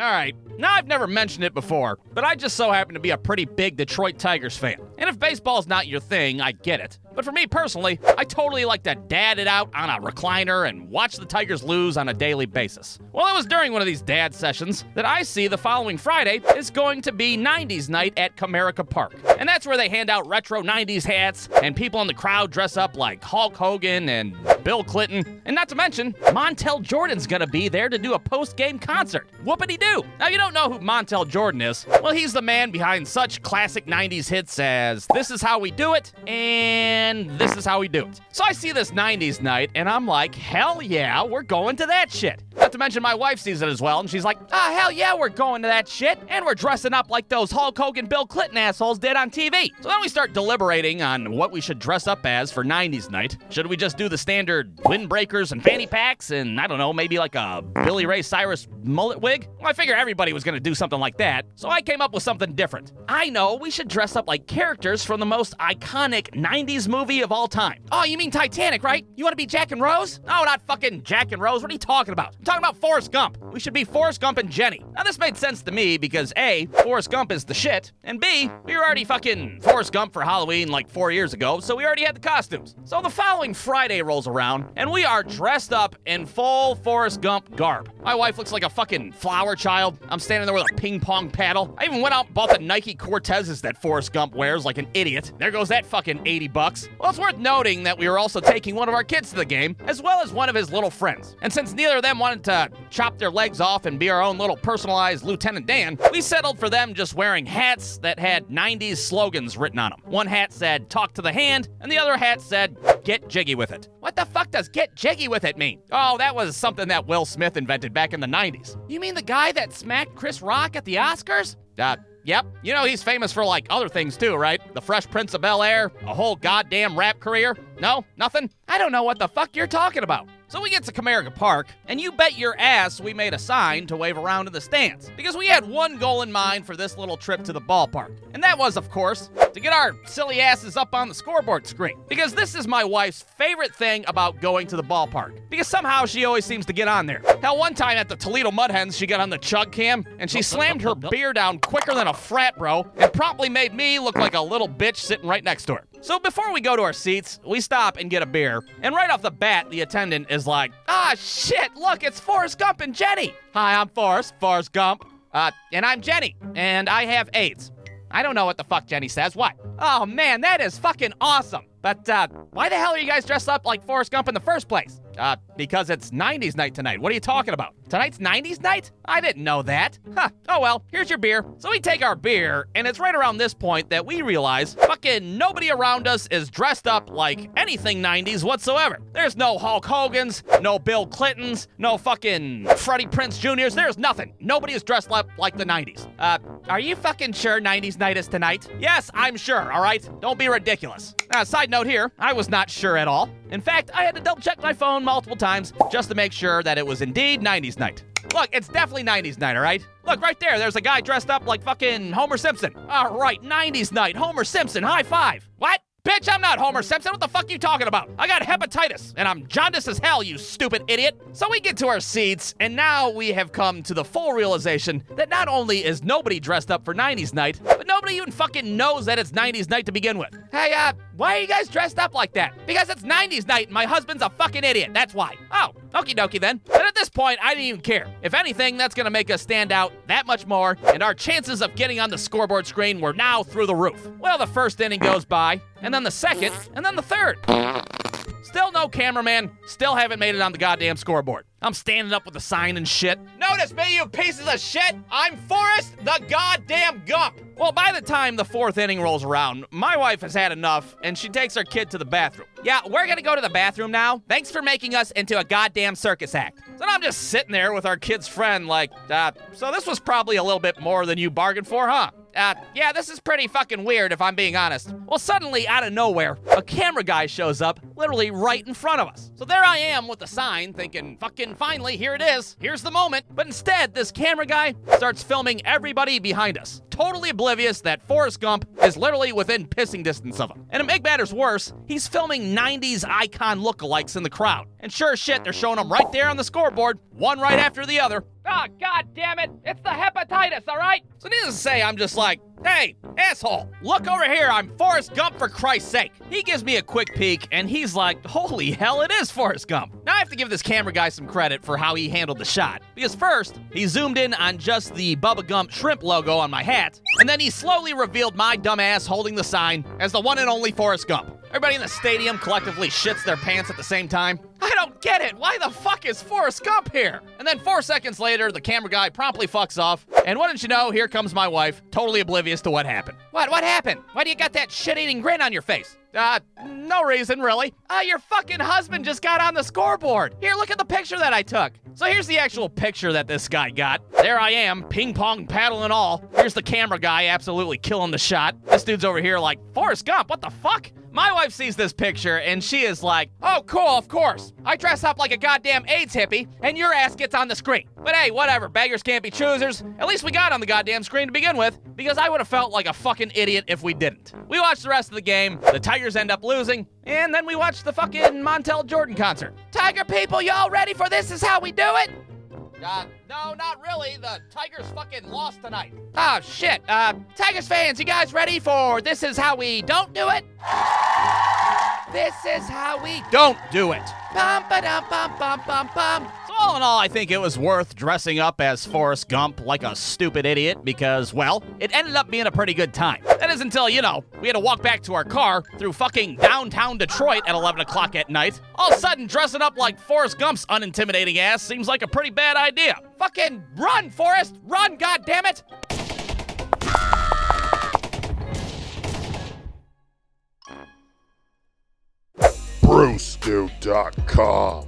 Alright, now I've never mentioned it before, but I just so happen to be a pretty big Detroit Tigers fan. And if baseball's not your thing, I get it. But for me personally, I totally like to dad it out on a recliner and watch the Tigers lose on a daily basis. Well, it was during one of these dad sessions that I see the following Friday is going to be 90s night at Comerica Park. And that's where they hand out retro 90s hats, and people in the crowd dress up like Hulk Hogan and Bill Clinton. And not to mention, Montel Jordan's gonna be there to do a post-game concert. Whoopity-doo! Now, you don't know who Montel Jordan is. Well, he's the man behind such classic 90s hits as This Is How We Do It and This Is How We Do It. So I see this 90s night, and I'm like, hell yeah, we're going to that shit. Not to mention my wife sees it as well, and she's like, hell yeah, we're going to that shit, and we're dressing up like those Hulk Hogan, Bill Clinton assholes did on TV. So then we start deliberating on what we should dress up as for 90s night. Should we just do the standard windbreakers and fanny packs, and I don't know, maybe like a Billy Ray Cyrus mullet wig? Well, I figure everybody was gonna do something like that, so I came up with something different. I know, we should dress up like characters from the most iconic 90s movie of all time. Oh, you mean Titanic, right? You wanna be Jack and Rose? No, not fucking Jack and Rose. What are you talking about? I'm talking about Forrest Gump. We should be Forrest Gump and Jenny. Now, this made sense to me because A, Forrest Gump is the shit, and B, we were already fucking Forrest Gump for Halloween like 4 years ago, so we already had the costumes. So the following Friday rolls around, and we are dressed up in full Forrest Gump garb. My wife looks like a fucking flower child. I'm standing there with a ping pong paddle. I even went out and bought the Nike Cortezes that Forrest Gump wears like an idiot. There goes that fucking 80 bucks. Well, it's worth noting that we were also taking one of our kids to the game, as well as one of his little friends. And since neither of them wanted to chop their legs off and be our own little personalized Lieutenant Dan, we settled for them just wearing hats that had 90s slogans written on them. One hat said, "Talk to the hand," and the other hat said, "Get jiggy with it." What the fuck does "get jiggy with it" mean? Oh, that was something that Will Smith invented back in the 90s. You mean the guy that smacked Chris Rock at the Oscars? Yep. You know he's famous for, like, other things too, right? The Fresh Prince of Bel-Air, a whole goddamn rap career? No? Nothing? I don't know what the fuck you're talking about. So we get to Comerica Park, and you bet your ass we made a sign to wave around in the stands. Because we had one goal in mind for this little trip to the ballpark. And that was, of course, to get our silly asses up on the scoreboard screen. Because this is my wife's favorite thing about going to the ballpark. Because somehow she always seems to get on there. Hell, one time at the Toledo Mud Hens, she got on the chug cam, and she slammed her beer down quicker than a frat bro, and promptly made me look like a little bitch sitting right next to her. So before we go to our seats, we stop and get a beer, and right off the bat, the attendant is like, shit, look, it's Forrest Gump and Jenny. Hi, I'm Forrest Gump. And I'm Jenny, and I have AIDS. I don't know what the fuck Jenny says. What? Oh, man, that is fucking awesome. But, why the hell are you guys dressed up like Forrest Gump in the first place? Because it's 90s night tonight. What are you talking about? Tonight's 90s night? I didn't know that. Huh. Oh well, here's your beer. So we take our beer, and it's right around this point that we realize fucking nobody around us is dressed up like anything 90s whatsoever. There's no Hulk Hogan's, no Bill Clintons, no fucking Freddie Prinze Jr.'s. There's nothing. Nobody is dressed up like the 90s. Are you fucking sure 90s night is tonight? Yes, I'm sure, all right? Don't be ridiculous. Side note here, I was not sure at all. In fact, I had to double check my phone multiple times just to make sure that it was indeed 90s night. Look, it's definitely 90s night, all right? Look, right there's a guy dressed up like fucking Homer Simpson. All right, 90s night, Homer Simpson, high five. What? Bitch, I'm not Homer Simpson. What the fuck you talking about? I got hepatitis, and I'm jaundiced as hell, you stupid idiot. So we get to our seats, and now we have come to the full realization that not only is nobody dressed up for 90s night, but nobody even fucking knows that it's 90s night to begin with. Hey, why are you guys dressed up like that? Because it's 90s night, and my husband's a fucking idiot. That's why. Oh, okie dokie then. But at this point, I didn't even care. If anything, that's gonna make us stand out that much more, and our chances of getting on the scoreboard screen were now through the roof. Well, the first inning goes by, and then the second, and then the third. Still no cameraman, still haven't made it on the goddamn scoreboard. I'm standing up with the sign and shit. Notice me, you pieces of shit! I'm Forrest the goddamn Gump! Well, by the time the fourth inning rolls around, my wife has had enough, and she takes her kid to the bathroom. Yeah, we're gonna go to the bathroom now. Thanks for making us into a goddamn circus act. So now I'm just sitting there with our kid's friend like, so this was probably a little bit more than you bargained for, huh? Yeah, this is pretty fucking weird if I'm being honest. Well, suddenly, out of nowhere, a camera guy shows up, literally right in front of us. So there I am with the sign, thinking, fucking finally, here it is. Here's the moment. But instead, this camera guy starts filming everybody behind us, totally oblivious that Forrest Gump is literally within pissing distance of him. And to make matters worse, he's filming 90s icon lookalikes in the crowd. And sure as shit, they're showing him right there on the scoreboard, one right after the other. Ah, god damn it! It's the hepatitis, all right? So needless to say, I'm just like, hey, asshole, look over here, I'm Forrest Gump for Christ's sake. He gives me a quick peek, and he's like, holy hell, it is Forrest Gump. Now I have to give this camera guy some credit for how he handled the shot. Because first, he zoomed in on just the Bubba Gump shrimp logo on my hat, and then he slowly revealed my dumb ass holding the sign as the one and only Forrest Gump. Everybody in the stadium collectively shits their pants at the same time. I don't get it. Why the fuck is Forrest Gump here? And then 4 seconds later, the camera guy promptly fucks off. And wouldn't you know, here comes my wife, totally oblivious to what happened. What happened? Why do you got that shit-eating grin on your face? No reason, really. Your fucking husband just got on the scoreboard. Here, look at the picture that I took. So here's the actual picture that this guy got. There I am, ping pong paddle and all. Here's the camera guy absolutely killing the shot. This dude's over here like, Forrest Gump, what the fuck? My wife sees this picture and she is like, oh, cool, of course. I dress up like a goddamn AIDS hippie and your ass gets on the screen. But hey, whatever, beggars can't be choosers. At least we got on the goddamn screen to begin with, because I would have felt like a fucking idiot if we didn't. We watched the rest of the game, the Tigers end up losing, and then we watched the fucking Montel Jordan concert. Tiger people, y'all ready for This Is How We Do It? No, not really. The Tigers fucking lost tonight. Oh, shit. Tigers fans, you guys ready for This Is How We Don't Do It? This is how we don't do it. Bum, ba-dum, bum, bum, bum, bum. So all in all, I think it was worth dressing up as Forrest Gump like a stupid idiot because, well, it ended up being a pretty good time. That is until, you know, we had to walk back to our car through fucking downtown Detroit at 11 o'clock at night. All of a sudden, dressing up like Forrest Gump's unintimidating ass seems like a pretty bad idea. Fucking run, Forrest! Run, goddammit! Brewstew.com